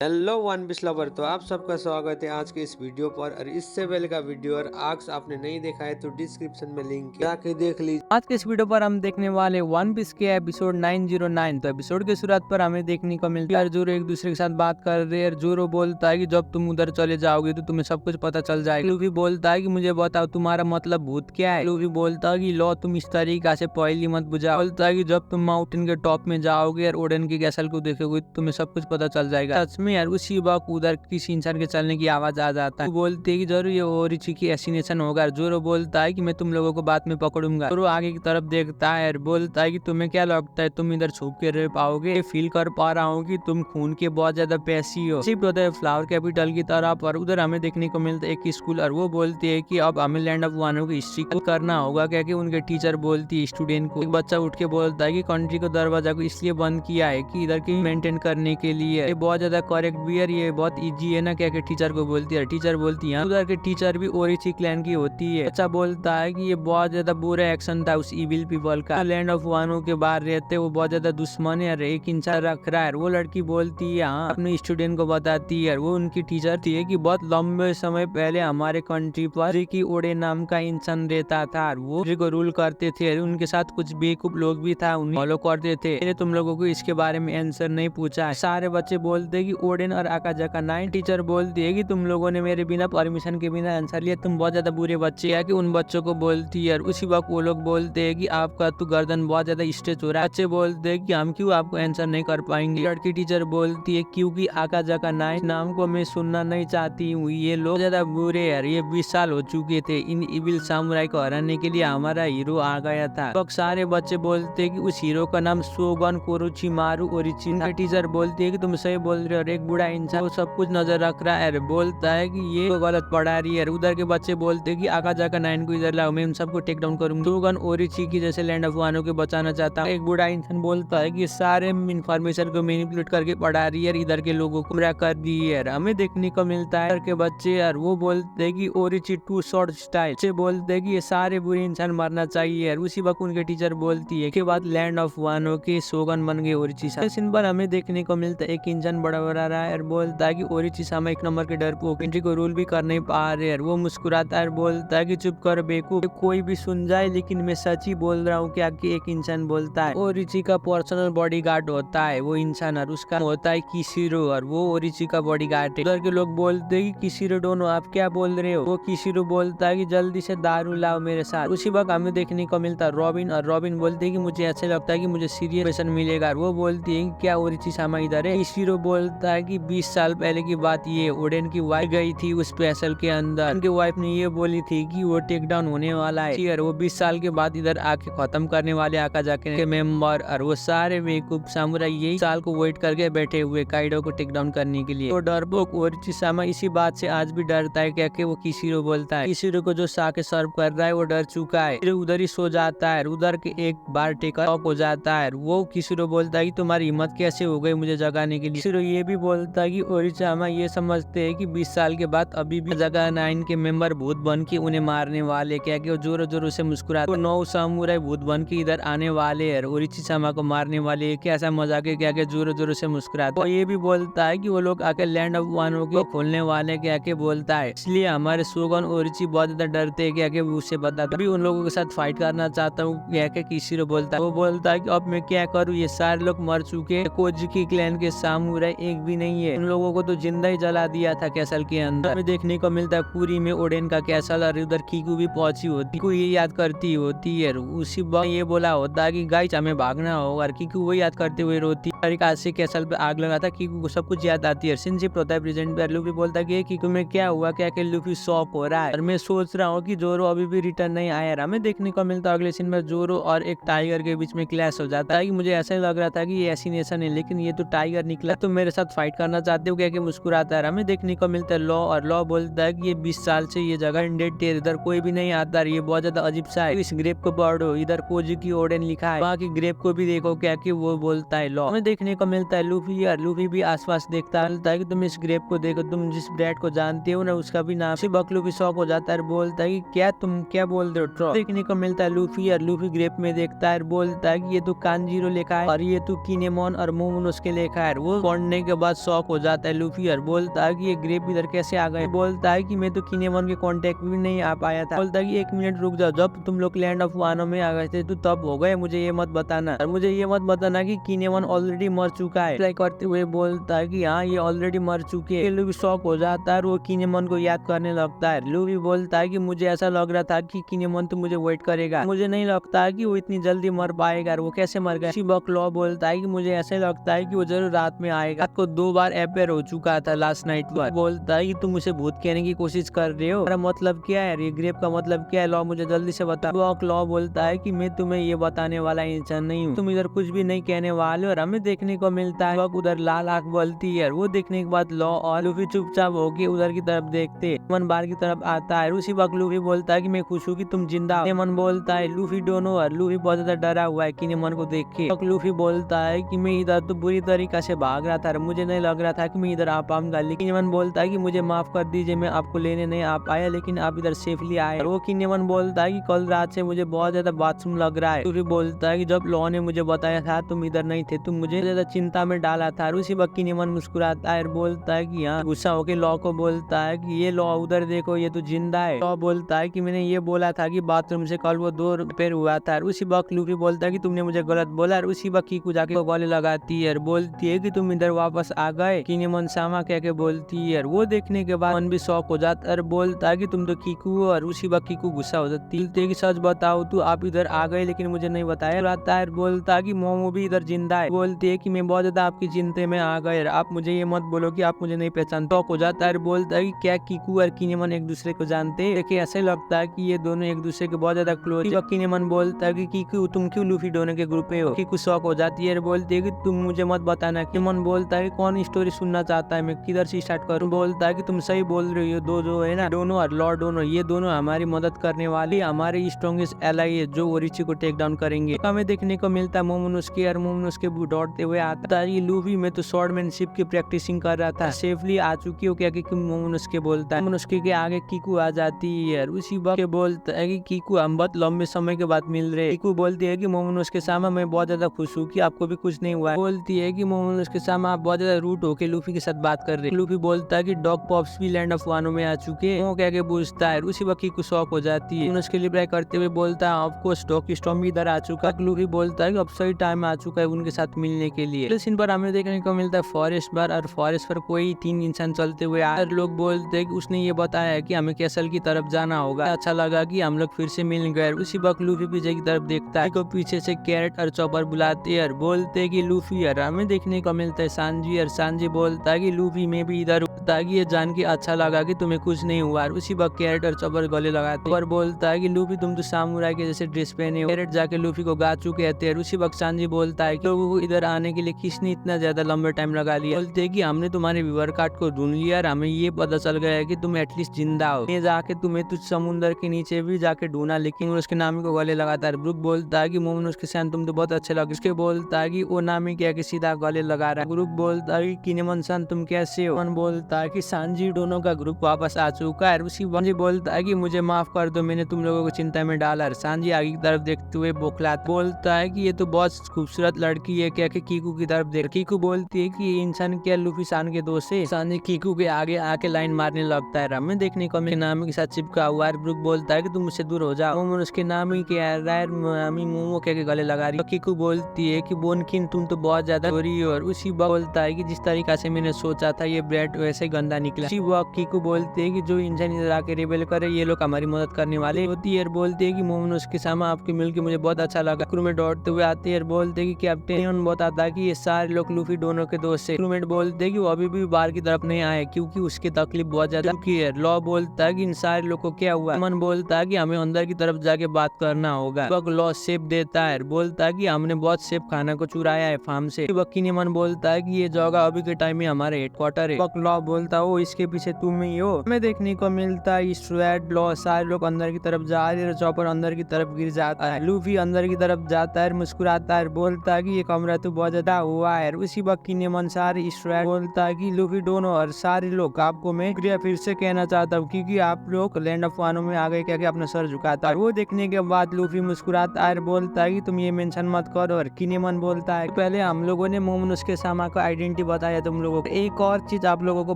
Hello one piece lover. तो आप सबका स्वागत है आज के इस वीडियो पर। और इससे पहले का वीडियो और आज आपने नहीं देखा है तो डिस्क्रिप्शन में लिंक है, जाके देख लीजिए। आज के इस वीडियो पर हम देखने वाले वन पीस के एपिसोड 909। तो एपिसोड के शुरुआत पर हमें देखने को मिलता है जोरो एक दूसरे के साथ बात कर रहे हैं। जोरो बोलता है कि जब तुम उधर चले जाओगे तो तुम्हें सब कुछ पता चल जाएगा। लूफी बोलता है कि मुझे बताओ तुम्हारा मतलब भूत क्या है। लूफी बोलता है कि लो तुम इस तरीका से पहली मत बुझाओ। बोलता है कि जब तुम माउंटेन के टॉप में जाओगे और ओडेन की कैसल को देखोगे तो तुम्हें सब कुछ पता चल जाएगा। सच में यार उसी वक्त उधर किसी इंसान के चलने की आवाज आ जाता है। बोलते है कि जरूर ये ओरिची की एसिनेशन होगा। जोरो बोलता है कि मैं तुम लोगों को बाद में पकड़ूंगा। जोरो आगे की तरफ देखता है और बोलता है कि तुम्हें क्या लगता है तुम इधर छुप के रह पाओगे। फील कर पा रहा हूँ कि तुम खून के बहुत ज्यादा पैसी हो। शिफ्ट होता है फ्लावर कैपिटल की तरफ और उधर हमें देखने को मिलता है एक स्कूल और वो बोलती है कि अब हमें लैंड ऑफ वानो की हिस्ट्री करना होगा। क्या कि उनके टीचर बोलती है स्टूडेंट को। एक बच्चा उठ के बोलता है कि कंट्री को दरवाजा को इसलिए बंद किया है कि इधर की मेंटेन करने के लिए। ये बहुत ज्यादा करेक्ट भी है, ये बहुत इजी है ना। क्या कि टीचर को बोलती है। टीचर बोलती है उधर के टीचर भी ओरिची क्लैन की होती है। बच्चा बोलता है कि ये बहुत ज्यादा बुरा एक्शन था उस इविल पीपल का। लैंड ऑफ वानो के बाहर रहते वो बहुत ज्यादा दुश्मन है। एक इंसान रख रहा है। वो लड़की बोलती है हाँ अपने स्टूडेंट को बताती है। वो उनकी टीचर थी कि बहुत लंबे समय पहले हमारे कंट्री पर रिकी ओडे नाम का इंसान रहता था। वो को रूल करते थे। उनके साथ कुछ बेवकूफ लोग भी था, उन्हें फॉलो करते थे। मैंने तुम लोगों को इसके बारे में आंसर नहीं पूछा। सारे बच्चे बोलते हैं कि ओडेन और आकाजाका 9। टीचर बोलती है कि तुम लोगों ने मेरे बिना परमिशन के बिना आंसर लिया, तुम बहुत ज्यादा बुरे बच्चे हैं। कि उन बच्चों को बोलती है। उसी वक्त वो लोग बोलते हैं कि आपका तो गर्दन बहुत ज्यादा स्ट्रेच हो रहा है। बच्चे बोलते हैं कि हम क्यों आपको आंसर नहीं कर पाएंगे। लड़की टीचर बोलती है क्योंकि आकाजाका 9 नाम को मैं सुनना नहीं चाहती हूँ। ये लोग ज्यादा बुरे हैं। ये 20 साल हो चुके थे। इन इविल सामुराई को हराने के लिए हमारा हीरो आ गया था। तो सारे बच्चे बोलते हैं कि उस हीरो का नाम शोगन कोरोचिमारू ओरिची। टीचर बोलती है कि तुम सही बोल रहे हो। और एक बूढ़ा इंसान सब कुछ नजर रख रहा है। बोलता है कि ये तो गलत पढ़ा रही है। उधर के बच्चे बोलते हैं कि आकाजाका 9 को इधर लाओ, मैं उन सबको टेक डाउन करूंगा। शोगन ओरिची की जैसे लैंड ऑफ वानो को बचाना चाहता हूँ। एक बूढ़ा इंसान बोलता है कि सारे इंफॉर्मेशन को मैनिपुलेट करके पढ़ा रही है, इधर के लोगों को गुमराह कर दी है। हमें देखने को मिलता है के बच्चे यार वो बोलते हैं कि ओरिची टू शॉर्ट स्टाइल से बोलते हैं कि ये सारे बुरे इंसान मरना चाहिए। उसी वक्त उनके टीचर बोलती है के बाद लैंड ऑफ वानो के शोगन बन गए ओरिची। सीन पर हमें देखने को मिलता है एक इंसान बड़ा बड़ा रहा है और बोलता है कि ओरिची सामा एक नंबर के डरपोक कंट्री को रूल भी कर नहीं पा रहे। वो मुस्कुराता है, बोलता है कि चुप कर बेवकूफ, कोई भी सुन जाए लेकिन मैं सच ही बोल रहा हूँ। क्या कि एक इंसान बोलता है ओरिची का पर्सनल बॉडीगार्ड होता है वो इंसान, और उसका होता है किशिरो और वो ओरिची का बॉडीगार्ड है। उधर के लोग बोलते हैं कि किशिरो दोनों आप क्या बोल रहे हो। वो किशिरो बोलता है कि जल्दी से दारू लाओ मेरे साथ। उसी वक्त हमें देखने को मिलता है रॉबिन, और रॉबिन बोलते है कि मुझे ऐसा लगता है कि मुझे सीरियस पैशन मिलेगा। वो बोलती है कि क्या ओरिची सामा इधर है। किशिरो बोलता है कि 20 साल पहले की बात ये ओडेन की वाइफ गई थी उस स्पेशल के अंदर। उनकी वाइफ ने ये बोली थी कि वो टेक डाउन होने वाला है। वो 20 साल के बाद इधर आके खत्म करने वाले आकाजाका के मेंबर। और वो सारे बेवकूफ सामुराई यही साल को वेट करके बैठे हुए काइडो को टेक डाउन करने के लिए। तो डरपोक ओरिची सामा इसी बात से आज भी डरता है। क्या कि वो किशिरो बोलता है किशिरो को जो साके सर्व कर रहा है वो डर चुका है, फिर उधर ही सो जाता है। उधर के एक बार टेकर ऑफ हो जाता है। वो किशिरो बोलता है कि तुम्हारी हिम्मत कैसे हो गई मुझे जगाने के लिए। किशिरो ये भी बोलता है कि ओरिची सामा ये समझते है कि 20 साल के बाद अभी भी जगह 9 के मेंबर भूत बन के उन्हें मारने वाले। क्या कि वो जोरों जोरों से मुस्कुराते 9 सामुराई भूत बन के इधर आने वाले हैं ओरिची सामा को मारने वाले। कैसा मजाक है। क्या कि जोरों जोरों से मुस्कुराते। वो ये भी बोलता है कि वो लोग आके लैंड ऑफ वानो को खोलने वाले। क्या कि बोलता है इसलिए हमारे शोगन ओरिची बहुत ज्यादा डरते हैं। क्या कि उससे बता अभी उन लोगों के साथ फाइट करना चाहता हूँ। क्या कि किशिरो बोलता है। वो बोलता है कि अब मैं क्या करूँ, ये सारे लोग मर चुके हैं। कोजुकी क्लैन के सामुराई एक भी नहीं है। उन लोगों को तो जिंदा ही जला दिया था कैसल के अंदर। हमें देखने को मिलता है पूरी में ओडेन का कैसल और उधर कीकू भी पहुंची होती। कीकू ये याद करती होती है। उसी वक्त ये बोला होता है कि गाइस हमें भागना होगा। और कीकू वो याद करते हुए रोती है। आज से कैसल पे आग लगा था। कीकू को सब कुछ याद आती है। सिंशिप होता है प्रेजेंट पे। लूफी बोलता है कि कीकू में क्या हुआ। क्या कि लूफी शॉक हो रहा है और मैं सोच रहा हूँ कि जोरो अभी भी रिटर्न नहीं आया। हमें देखने को मिलता है अगले सीन में जोरो और एक टाइगर के बीच में क्लैश हो जाता है। कि मुझे ऐसा ही लग रहा था कि ये एसिनेशन है लेकिन ये तो टाइगर निकला। तो मेरे साथ फाइट करना चाहते हो। क्या कि मुस्कुराता है। हमें देखने को मिलता है लॉ, और लॉ बोलता है कि ये 20 साल से ये जगह इंडेड है, इधर कोई भी नहीं आता। ये बहुत ज्यादा अजीब सा है। इस ग्रेप को पढ़ो, इधर कोजुकी ओडेन लिखा है, वहाँ की ग्रेप को भी देखो। क्या कि वो बोलता है लॉ। हमें देखने को मिलता है लूफी और लूफी भी आसपास देखता है कि तुम इस ग्रेप को देखो, तुम जिस ब्रैड को जानते हो ना उसका भी नाम। बक लूफी शौक हो जाता है, बोलता है कि क्या तुम क्या बोल रहे हो ट्रो। देखने को मिलता है लूफी और लूफी ग्रेप में देखता है, बोलता है कि ये तो कांजीरो लिखा है और ये तो किनेमोन और मोमोन उसके लिखा है। वो पढ़ने के बाद शौक हो जाता है लूफी और बोलता है कि ये ग्रेप इधर कैसे आ गए। बोलता है कि मैं तो किनेमोन के कांटेक्ट भी नहीं आ पाया था। बोलता है कि 1 मिनट रुक जाओ, जब तुम लोग लैंड ऑफ वानो में आ गए थे तो तब हो गए, मुझे ये मत बताना और मुझे ये मत बताना कि किनेमोन ऑलरेडी मर चुका है। ट्राई करते हुए बोलता है कि हाँ ये ऑलरेडी मर चुके हैं। लूफी शौक हो जाता है और वो किनेमोन को याद करने लगता है। लूफी बोलता है कि मुझे ऐसा लग रहा था कि किनेमोन तो मुझे वेट करेगा, मुझे नहीं लगता है कि वो इतनी जल्दी मर पाएगा। वो कैसे मर गया। बक लॉ बोलता है कि मुझे ऐसे लगता है कि वो जरूर रात में आएगा, रात को 2 बार अपेयर हो चुका था लास्ट नाइट पर। बोलता है कि तुम मुझे भूत कहने की कोशिश कर रहे हो, मेरा मतलब क्या है, ये ग्रेप का मतलब क्या है लॉ, मुझे जल्दी से बता। बक लॉ बोलता है कि मैं तुम्हें ये बताने वाला इंसान नहीं हूँ, तुम इधर कुछ भी नहीं कहने वाले। और हमें देखने को मिलता है बक उधर लाल आंख बोलती है। वो देखने के बाद लॉ और लूफी चुपचाप होके उधर की तरफ देखते। मन बार की तरफ आता है। उसी वक्त लूफी बोलता है कि मैं खुश हूँ कि तुम जिंदा हो। मन बोलता है लूफी दोनों और लूफी बहुत ज्यादा डरा हुआ है किनेमोन को देख के। लूफी बोलता है कि मैं इधर तो बुरी तरीका से भाग रहा था, मुझे नहीं लग रहा था कि मैं इधर आ पाऊंगा। लेकिन मन बोलता है कि मुझे माफ कर दीजिए, मैं आपको लेने नहीं आ पाया, लेकिन आप इधर सेफली आए। और वो किनेमोन बोलता है कि कल रात से मुझे बहुत ज्यादा बाथरूम लग रहा है। लूफी बोलता है कि जब लॉ ने मुझे बताया था तुम इधर नहीं थे, तुम मुझे ज्यादा चिंता में डाला था। और उसी वक्त किनेमोन मुस्कुराता है और बोलता है कि हाँ, गुस्सा होकर लॉ को बोलता है कि ये लॉ उधर देखो, ये तो जिंदा है। लॉ बोलता है कि मैंने ये बोला था कि बाथरूम से कल वो 2 पैर हुआ था। और उसी वक्त लूफी बोलता है कि तुमने मुझे गलत बोला। और उसी वक्त कीकू जाके गले लगाती है और बोलती है कि तुम इधर वापस आ गए। किनेमोन सामा कह के बोलती है। वो देखने के बाद मन भी शौक हो जाता है और बोलता है कि तुम तो कीकू हो। और उसी वक्त कीकू गुस्सा हो जाती है कि सच बताओ तू, आप इधर आ गए लेकिन मुझे नहीं बताया। बोलता है कि मोमो भी इधर जिंदा है। बोलती है कि मैं बहुत ज्यादा आपकी चिंता में आ गए, आप मुझे ये मत बोलो कि आप मुझे नहीं पहचानते। शौक हो जाता है। बोलता है कि क्या कीकू और किनेमोन एक दूसरे को जानते हैं। देखिए ऐसे लगता है कि ये दोनों एक दूसरे के बहुत ज्यादा क्लोज है। किनेमोन बोलता है कि कीकू तुम क्यों लूफी दोनों के ग्रुप में हो। कीकू शौक हो जाती है, बोलती है कि तुम मुझे मत बताना। किनेमोन बोलता है कौन स्टोरी सुनना चाहता है, मैं किधर से स्टार्ट करूं। बोलता है कि तुम सही बोल रही हो, दो जो है ना, दोनों और लॉर्ड दोनों, ये दोनों हमारी मदद करने वाली हमारे स्ट्रॉन्गेस्ट एलाई है जो ओरिची को टेक डाउन करेंगे। हमें देखने को मिलता है मोमोनोसुके और मोमोनोसुके दौड़ते हुए आता है। लूफी में तो स्वॉर्डमैनशिप की प्रैक्टिसिंग कर रहा था, सेफली आ चुकी हो क्या कि मोमोनोसुके बोलता है। मोमोनोसुके के आगे कीकू आ जाती है। उसी वक्त बोलता है कि कीकू हम बहुत लंबे समय के बाद मिल रहे। कीकू बोलती है कि मोमोनोसुके सामा मैं बहुत ज्यादा खुश हूँ कि आपको भी कुछ नहीं हुआ। बोलती है कि मोमोनोसुके सामा आप बहुत ज्यादा रूट होके लूफी के साथ बात कर रहे। लूफी बोलता है कि डॉग पॉप्स भी लैंड ऑफ वानो में आ चुके हैं, वो कह के पूछता है। उसी वक्त कीकू शॉक हो जाती है। उसके रिप्लाई करते हुए बोलता है ऑफ कोर्स डॉग स्टॉर्म भी इधर आ चुका है। लूफी बोलता है कि अब सही टाइम आ चुका है उनके साथ मिलने के लिए। इस सीन पर हमें देखने को मिलता है फॉरेस्ट पर, और फॉरेस्ट पर कोई 3 इंसान चलते हुए आ। लोग बोलते हैं कि उसने ये बताया है कि हमें कैसल की तरफ जाना होगा। अच्छा लगा कि हम लोग फिर से मिल गए। उसी वक्त लूफी पीछे की तरफ देखता है को पीछे से कैरेट और चॉपर बुलाते हैं और बोलते हैं कि लूफी। और हमें देखने को मिलता है सांजी, और सांजी बोलता है कि लूफी में भी इधर ताकि ये जान के अच्छा लगा कि तुम्हें कुछ नहीं हुआ। उसी वक्त कैरेट और चॉपर गले लगाते और बोलता है कि लूफी तुम तो सामुराई के जैसे ड्रेस पहने हो। कैरेट जाके लूफी को गाचू कहते हैं। उसी वक्त सांजी बोलता है कि लोगों को इधर आने के लिए किसने इतना ज्यादा लंबा टाइम लगा लिया। बोलते हैं कि हमने तुम्हारे व्यूअर कार्ड को ढूंढ लिया और हमें ये पता चल गया है कि तुम एटलीस्ट जिंदा हो। ये जाके तुम्हें तुझ समुद्र के नीचे भी जाके ढूंढा, लेकिन उसके नामी को गले लगाता है। ब्रुक बोलता है कि मोमन उसके सान तुम तो बहुत अच्छे लगे। उसके बोलता है कि वो नामी क्या कि सीधा गले लगा रहा है। ग्रुप बोलता है कि किनेमोन सान तुम कैसे हो। मन बोलता है कि सांजी दोनों का ग्रुप वापस आ चुका है। उसी सांजी बोलता है कि मुझे माफ कर दो, मैंने तुम लोगों को चिंता में डाला। सांजी आगे की तरफ देखते हुए बोखलाता बोलता है कि ये तो बहुत खूबसूरत लड़की है क्या कि कीकू की तरफ देख। कीकू बोलती है कि ये इंसान क्या लूफी सान के दोस्त है। सांजी कीकू के आगे आके लाइन मारने लगता है। हमें देखने को नामी के साथ चिपका हुआ है। ब्रुक बोलता है कि तुम मुझसे दूर हो जाओ। मोमन उसके नामी के मामी मोमो के गले लगा रही है। कीकू बोलती है कि बोनकिन तुम तो बहुत ज्यादा चोरी हो। और उसी वक्त बोलता है कि जिस तरीका से मैंने सोचा था ये ब्रेड वैसे गंदा निकला। उसी वक्त कीकू बोलती है कि जो इंसान इधर आके रेबेल करे ये लोग हमारी मदद करने वाले होती है। बोलती है कि मोमन उसके सामने आपके मिलके मुझे बहुत अच्छा लगा। क्रूमेट दौड़ते हुए आते हैं। बोलते है कि कैप्टन बताता है कि ये सारे लोग लूफी दोनों के दोस्त है। क्रूमेट बोलते है कि वो अभी भी बाहर की तरफ नहीं आए क्योंकि उसकी तकलीफ बहुत ज्यादा है। लॉ बोलता है कि इन सारे लोग को क्या हुआ। मन बोलता है कि हमें अंदर की तरफ जाके बात करना होगा। लॉ सेफ देता है। बोलता है कि हमने बहुत सेफ खाना को चुराया है फार्म से। वकील ने मन बोलता है कि ये जगह अभी के टाइम में हमारे हेडक्वार्टर है। लॉ बोलता हो इसके पीछे तुम ही हो। हमें देखने को मिलता है स्टुअर्ट लॉ सारे लोग अंदर की तरफ जा रहे हैं, चॉपर अंदर की तरफ गिर जाता है। लूफी अंदर की तरफ जाता है, मुस्कुराता है, बोलता है कि ये कमरा तो बहुत ज्यादा हुआ है। उसी वक्त किनेमन सारे स्टुअर्ट बोलता है कि लूफी दोनों और सारे लोग आपको मैं शुक्रिया फिर से कहना चाहता हूँ क्योंकि आप लोग लैंड ऑफ वानो में आ गए क्या अपना सर झुकाता है। वो देखने के बाद लूफी मुस्कुराता है, बोलता है कि तुम ये मेंशन मत करो। और किनेमन बोलता है पहले हम लोगों ने मोमोनोसुके सामा का आइडेंटिटी बताया तुम लोगों को, एक और चीज आप लोगों को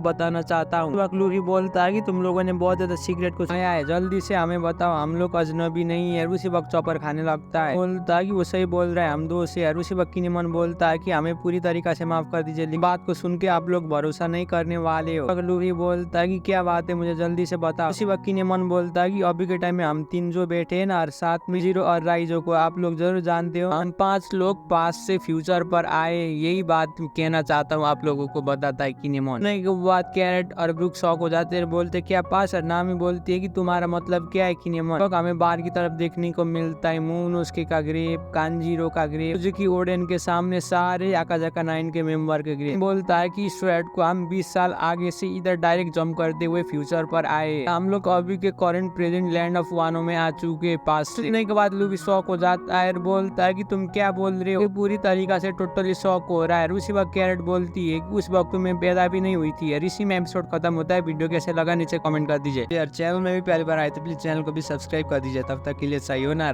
बताना चाहता हूँ। लूफी बोलता है कि तुम लोगों ने बहुत ज्यादा सीक्रेट कुछ आया है, जल्दी से हमें बताओ, हम लोग अजनबी नहीं है। उसी वक्त चॉपर खाने लगता है, बोलता है कि वो सही बोल रहा है, हम दोस्त है। उसी वक्त किनेमन बोलता है कि हमें पूरी तरीका से माफ कर दीजिए, बात को सुन के आप लोग भरोसा नहीं करने वाले हो। लूफी बोलता है कि क्या बात है, मुझे जल्दी से बताओ। उसी वक्त किनेमन बोलता है कि अभी के टाइम में हम 3 जो बैठे हैं ना, और साथ में जीरो और राइजो को आप लोग जरूर जानते हो, हम 5 लोग पास से फ्यूचर पर आए, यही बात कहना चाहता हूँ आप लोगों को, बताता है किनेमन। नहीं के बाद कैरेट और ब्रुक शॉक हो जाते हैं, बोलते क्या पास, और नामी बोलती है कि तुम्हारा मतलब क्या है किनेमन। तो हमें बाहर की तरफ देखने को मिलता है मोमोनोसुके का ग्रेव, कांजीरो का ग्रेव, जो कि ओडेन के सामने सारे आकाजाका 9 के मेंबर के ग्रेव। बोलता है कि स्ट्रेट को हम 20 साल आगे से इधर डायरेक्ट जंप करते हुए फ्यूचर पर आए, हम लोग अभी के करंट प्रेजेंट लैंड ऑफ वानो में आ चुके पास से। के बाद लूफी शॉक हो जाता है, बोलता है कि तुम क्या बोल रहे हो, पूरी तरीका से टोटली शॉक हो रहा है। उसी वक्त कैरेट बोलती है कि उस वक्त तुम्हें पैदा भी नहीं हुई थी। और इसी में एपिसोड खत्म होता है। वीडियो कैसे लगा नीचे कमेंट कर दीजिए। यार चैनल में भी पहली बार आए तो प्लीज चैनल को भी सब्सक्राइब कर दीजिए। तब तक के लिए सही हो ना।